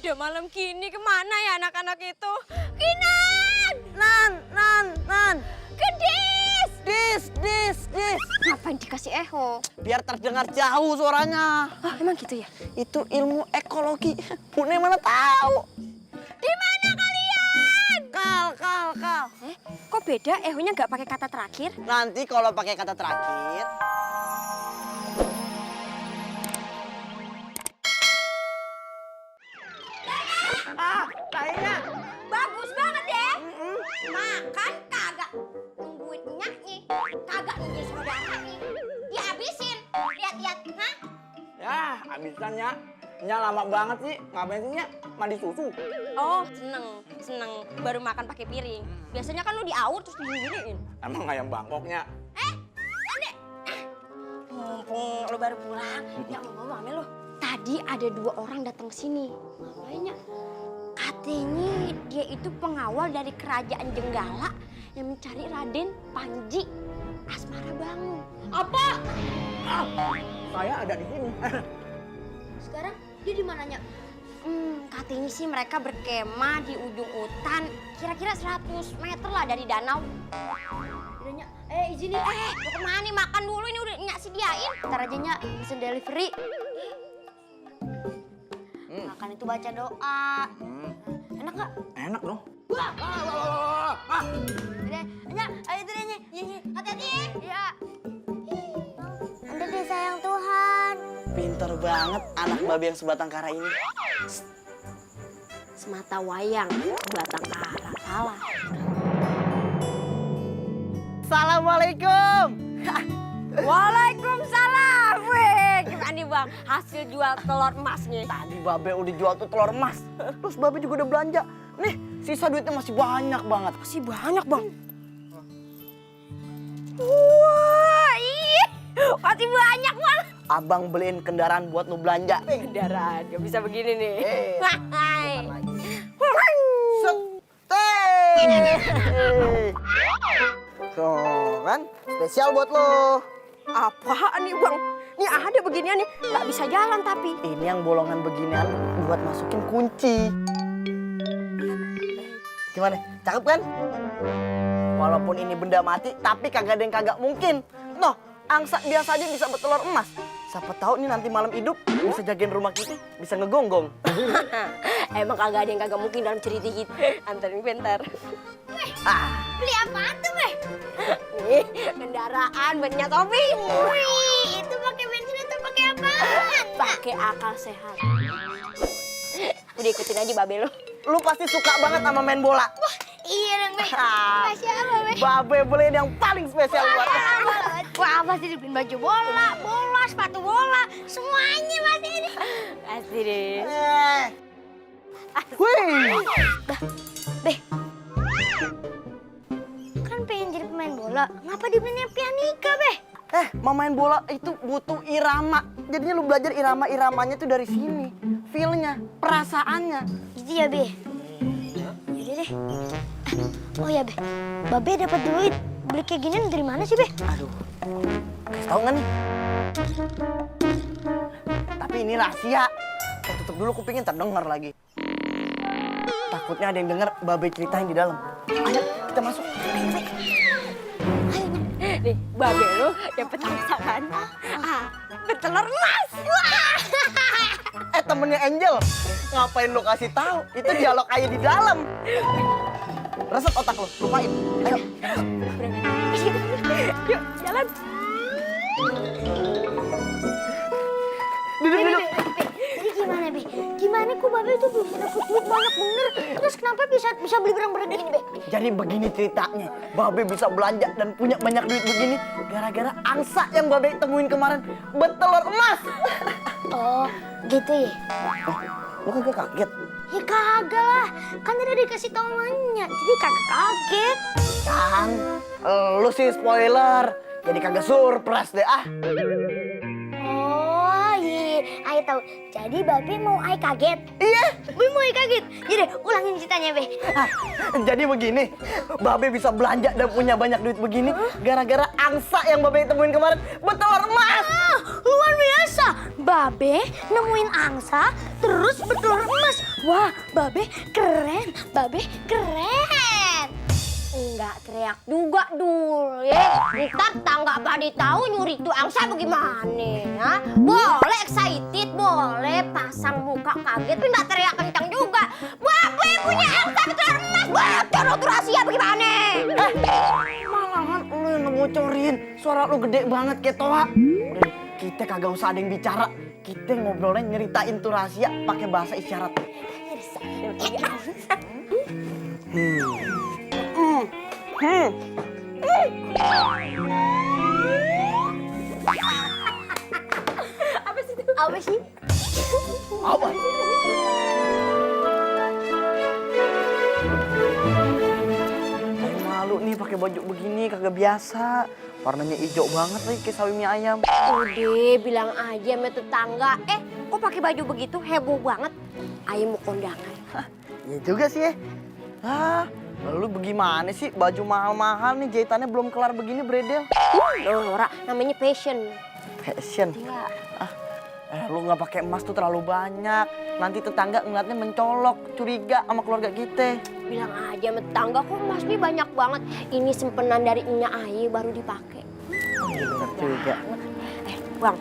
Udah malam gini kemana ya anak-anak itu? Kinan! Nan. Kedis! Dis. Ngapain dikasih eho? Biar terdengar jauh suaranya. Oh, emang gitu ya? Itu ilmu ekologi. Bune mana tahu. Di mana kalian? Kal. Kok beda ehonya nggak pakai kata terakhir? Nanti kalau pakai kata terakhir. Kayaknya. Bagus banget deh. Makan kagak nungguin nyanyi, kagak nungguin saudaranya. Dihabisin. Lihat-lihat, hah? Ya, habisannya. Nya lama banget sih. Ngapain sih Nya? Mandi susu. Oh, seneng. Baru makan pakai piring. Biasanya kan lu diaur terus diginiin. Emang ayam Bangkoknya. Ande. Mumpung lu baru pulang, ya mau ngomong sama lu. Tadi ada 2 orang datang ke sini. Ngapainnya? Katanya dia itu pengawal dari kerajaan Jenggala yang mencari Raden Panji Asmara Bangun. Apa? Saya ada di sini. Sekarang dia di mananya? Katanya sih mereka berkemah di ujung hutan, kira-kira 100 meter lah dari danau. Udahnya, izinin. Mau kemana nih? Makan dulu, ini udah Nyak sediain. Ntar aja Nyak, pesen delivery. Makan itu baca doa. Enak gak? Enak dong. Udah, Nyak, ayo itu deh Nyak. Hati-hati ya. Iya. Anda disayang Tuhan. Pinter banget anak babi yang sebatang kara ini. Semata wayang, batang kara. Salah. Assalamualaikum. Waalaikumsalam. Weh, gimana nih Bang? Hasil jual telur emasnya. Tadi babe udah jual tuh telur emas. Terus babe juga udah belanja. Nih, sisa duitnya masih banyak banget. Masih banyak Bang. Wah, masih banyak Bang. Abang beliin kendaraan buat lu belanja. Kendaraan, gak bisa begini nih. Hai. Tuh kan, spesial buat lo. Apaan nih Bang? Nih ada beginian nih, gak bisa jalan tapi. Ini yang bolongan beginian buat masukin kunci. Gimana? Cakep kan? Walaupun ini benda mati, tapi kagak ada yang kagak mungkin. Noh, angsa biasa aja bisa bertelur emas. Siapa tahu nih nanti malam hidup bisa jagain rumah kita, bisa ngegonggong. Emang kagak ada yang kagak mungkin dalam cerita kita. Anterin bentar. Beli apaan tuh, Weh? Nih, kendaraan buat Nyak Topi. Wih, itu pakai bensin atau pakai apaan? Pakai akal sehat. Udah ikutin aja babe lo. Lu pasti suka banget sama main bola. Iya dong, Weh. Masya Allah, Weh. Babe beliin yang paling spesial buat lo. Wah, pasti dibeliin baju bola, sepatu bola, semuanya pasti ini. Pasti deh. Wih. Beh, kan pengen jadi pemain bola, ngapa dibeliin pianika, Beh? Mau main bola itu butuh irama. Jadinya lu belajar irama-iramanya tuh dari sini. Feel-nya, perasaannya. Gitu ya, Beh? Yaudah deh. Oh ya, Beh. Babe dapat duit beli kayak ginian dari mana sih, Beh? Aduh, kasih tau nggak nih? Tapi ini rahasia. Saya tutup dulu kupingin terdengar lagi. Takutnya ada yang denger babe ceritain di dalam. Ayo, kita masuk. Nih, babe lu dapet masakan. Bertelur emas. Temennya Angel. Ngapain lu kasih tahu? Itu dialog aja di dalam. Reset otak lu, lupain. Ayo. Yuk, jalan. Duduk. Jadi gimana, Be? Gimana kok babe itu bisa dapet duit banyak bener? Terus kenapa bisa beli barang-barang gini, Be? Jadi begini ceritanya. Babe bisa belanja dan punya banyak duit begini gara-gara angsa yang babe temuin kemarin bertelur emas. Oh, gitu ya? Lu kagak kaget? Ya kagak lah, kan udah dikasih tau namanya, jadi kagak kaget. Kan, lu sih spoiler. Jadi kagak surprise deh ah. Oh iya, Ayo tahu. Jadi babe mau Ayo kaget. Iya. Babe mau Ayo kaget. Jadi ulangin ceritanya, Be. Jadi begini, Babe bisa belanja dan punya banyak duit begini gara-gara angsa yang Babe temuin kemarin bertelur emas. luar biasa. Babe nemuin angsa terus bertelur emas. Wah, Babe keren. Babe keren. Enggak teriak juga dul ya. Ntar tangga pada tahu nyuri itu angsa bagaimana ya. Boleh excited, boleh pasang muka kaget, tapi nggak teriak kencang juga. Babe punya angsa betul emas, bocor tuh rahasia bagaimana? Malahan lu yang ngebocorin. Suara lu gede banget kayak toa. Udah, kita kagak usah ada yang bicara. Kita ngobrolnya nyeritain tuh rahasia pakai bahasa isyarat. Apa sih? Apa? Ay, malu nih pakai baju begini kagak biasa. Warnanya hijau banget lagi kayak sawi mie ayam. Udah bilang aja sama tetangga. Kok pakai baju begitu heboh banget? Ayo mau kondangan. Ya juga sih ya. Lalu bagaimana sih baju mahal-mahal nih jahitannya belum kelar begini bredel. Nora, namanya passion. Fashion. Iya. Lu nggak pakai emas tuh terlalu banyak. Nanti tetangga ngeliatnya mencolok, curiga sama keluarga kita. Bilang aja sama tetangga kok emas nih banyak banget. Ini simpenan dari Nya Ayu baru dipakai. Bener juga. Bang.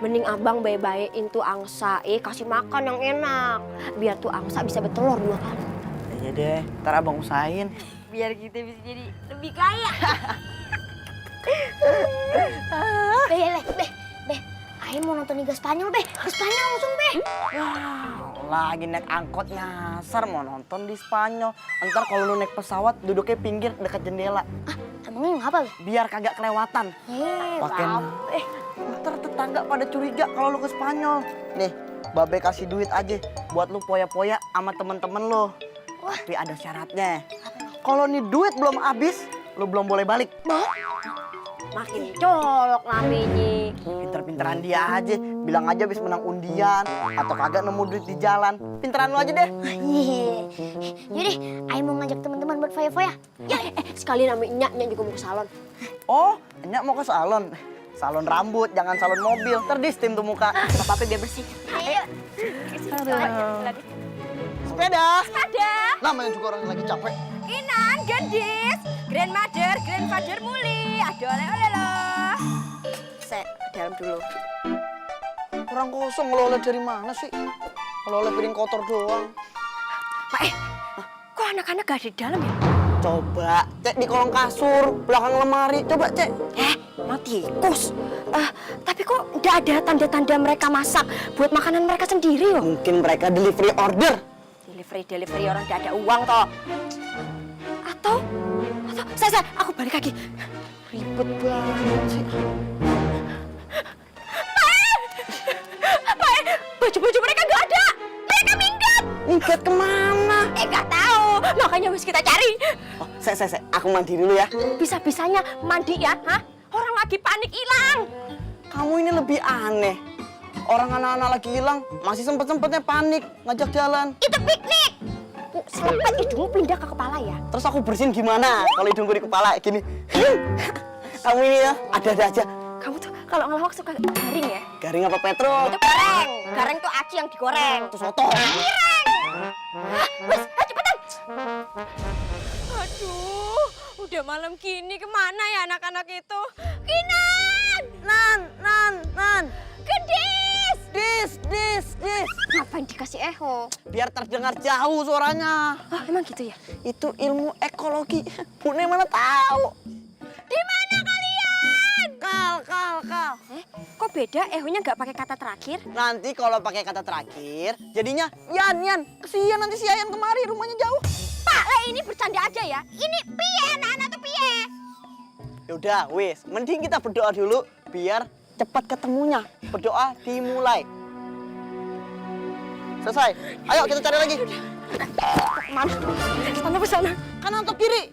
Mending abang baik-baikin tuh angsa, kasih makan yang enak. Biar tuh angsa bisa bertelur 2 kali. Iya deh, ntar abang usahain. Biar kita bisa jadi lebih kaya. Beh, Ayo mau nonton Liga Spanyol, Beh. Ke Spanyol langsung, Beh. Lagi naik angkot nyasar mau nonton di Spanyol. Ntar kalau lu naik pesawat duduknya pinggir dekat jendela. Emangnya ngapa, Beh? Biar kagak kelewatan. Pakai ntar tetangga pada curiga kalau lu ke Spanyol. Nih, Babe kasih duit aja buat lu poya-poya sama temen-temen lu. Tapi ada syaratnya. Kalau nih duit belum habis, lu belum boleh balik. Makin colok namanya. Pinter-pinteran dia aja. Bilang aja habis menang undian atau kagak nemu duit di jalan. Pinteran lu aja deh. Yaudah, Ayo mau ngajak teman-teman buat foya-foya. Ya, sekalian sama Nya juga mau ke salon. Oh, Nyak mau ke salon. Salon rambut, jangan salon mobil. Ntar di steam tuh muka. Bapak biar bersih. Ayo. Sepeda. Ada. Namanya juga orang yang lagi capek. Inan, gendis, grandmother, grandfather muli. Ada oleh-oleh loh. Saya dalam dulu. Orang kosong oleh-oleh dari mana sih? Oleh-oleh piring kotor doang. Pak, kok anak-anak gak ada di dalam ya? Coba cek di kolong kasur, belakang lemari. Coba cek. Tikus. Tapi kok nggak ada tanda-tanda mereka masak buat makanan mereka sendiri loh? Mungkin mereka delivery order. Delivery orang nggak ada uang toh. Atau saya aku balik lagi. Ribet banget sih. Pak, baju-baju mereka nggak ada. Mereka minggat. Minggat kemana? Nggak tahu. Makanya harus kita cari. Oh, saya, aku mandi dulu ya. Bisa-bisanya mandi ya, hah? Orang lagi panik hilang. Kamu ini lebih aneh. Orang anak-anak lagi hilang, masih sempet-sempetnya panik, ngajak jalan. Itu piknik. Sempet hidungmu pindah ke kepala ya. Terus aku bersihin gimana kalau hidungku di kepala gini? Kamu ini ya, ada-ada aja. Kamu tuh kalau ngelawak suka garing ya? Garing apa Petro? Itu goreng. Goreng tuh aci yang digoreng. Itu soto. Gireng. Wes, cepetan. Aduh, udah malam gini kemana ya anak-anak itu? Kinan! Nan. Gendis! Dis. Ngapain dikasih eho? Biar terdengar jauh suaranya. Emang gitu ya? Itu ilmu ekologi. Bune mana tahu? Di mana kalian? Kal. Kok beda ehonya nggak pakai kata terakhir? Nanti kalau pakai kata terakhir, jadinya Yan. Kesian nanti si Yayan kemari, rumahnya jauh. Pak, ini bercanda aja ya. Ini piye anak-anak tuh piye? Yaudah, wis. Mending kita berdoa dulu biar cepat ketemunya. Berdoa dimulai. Selesai. Ayo kita cari lagi. Mana? Sana sana. Kanan atau kiri?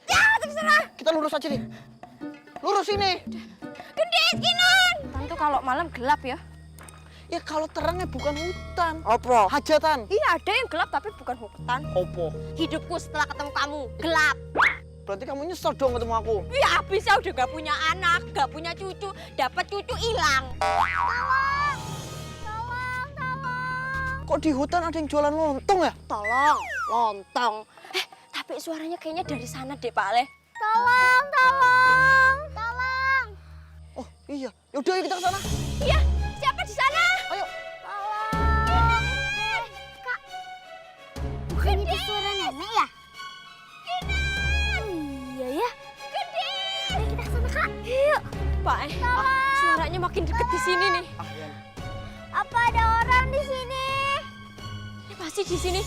Ya, terserah. Kita lurus aja nih. Lurus ini. Gendis, Kinan. Tentu kalau malam gelap ya. Ya kalau terangnya bukan hutan. Apa? Hajatan. Iya, ada yang gelap tapi bukan hutan. Opo. Hidupku setelah ketemu kamu gelap. berarti kamu nyesel dong ketemu aku. Ya bisa udah gak punya anak, gak punya cucu, dapat cucu hilang. Kok di hutan ada yang jualan lontong ya? Tolong, lontong. Tapi suaranya kayaknya dari sana deh Pak Le. Tolong. Oh iya, yaudah ayo kita ke sana. Iya, siapa di sana? Ayo. Tolong. Kak, bukan itu suara nenek ya? Iya ya. Gede. Ayo kita ke sana, Kak. Yuk. Pak Le, suaranya makin deket di sini nih. Apa ada orang di sini? Ini masih di sini.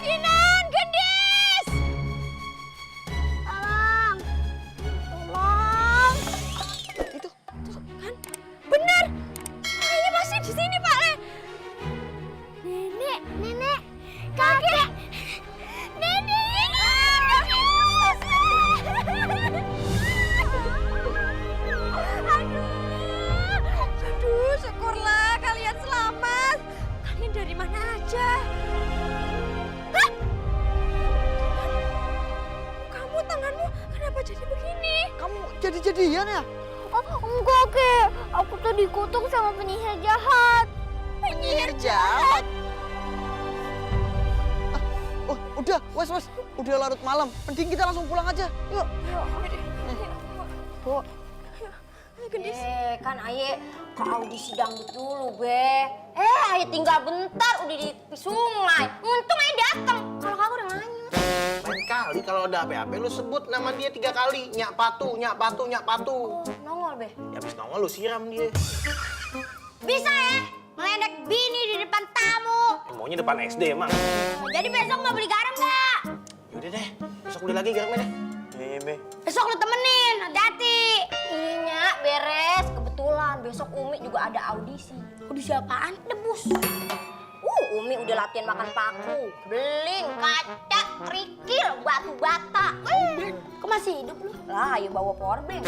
Kinan, Gendis. Tolong. Itu. Kan? Bener. Kayaknya masih di sini Pak Le. Nenek, kakek. Aduh, syukurlah kalian selamat. Kalian dari mana aja? Hah? Kamu tanganmu kenapa jadi begini? Kamu jadi-jadian ya? Oh, enggak, Kek. Aku tuh dikutuk sama penyihir jahat. Penyihir jahat. Oh, udah, wes. Udah larut malam. Mending kita langsung pulang aja. Yuk. Bawa. Gendis. Kan Aye ke audisi dangdut dulu, Be. Aye tinggal bentar udah di sungai. Untung Aye datang. Kalau kamu udah nganyut. Lain kali kalau ada apa-apa lu sebut nama dia 3 kali. Nyak Patu. Nongol, Be. Ya habis nongol lu siram dia. Bisa ya? Meledek bini di depan tamu. Maunya depan SD emang. Jadi besok mau beli garam nggak? Yaudah deh, besok beli lagi garamnya deh. Iya, Be. Besok lu temenin, hati-hati. Iya, beres. Kebetulan besok Umi juga ada audisi. Audisi apaan? Debus. Umi udah latihan makan paku, beling, kaca, kerikil, batu bata. Kok masih hidup lu? Lah, ayo bawa powerbank.